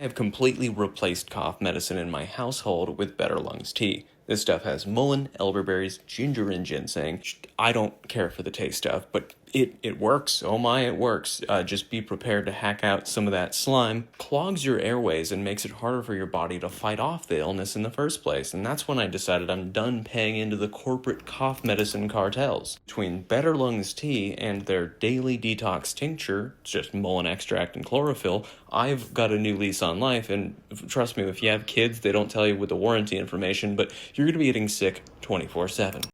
I have completely replaced cough medicine in my household with BetterLungs Tea. This stuff has mullein, elderberries, ginger, and ginseng. I don't care for the taste of, but it works. Oh my, it works. Just be prepared to hack out some of that slime. Clogs your airways and makes it harder for your body to fight off the illness in the first place. And that's when I decided I'm done paying into the corporate cough medicine cartels. Between BetterLungs Tea and their daily detox tincture, it's just mullein extract and chlorophyll, I've got a new lease on life. And trust me, if you have kids, they don't tell you with the warranty information, but you're going to be getting sick 24/7.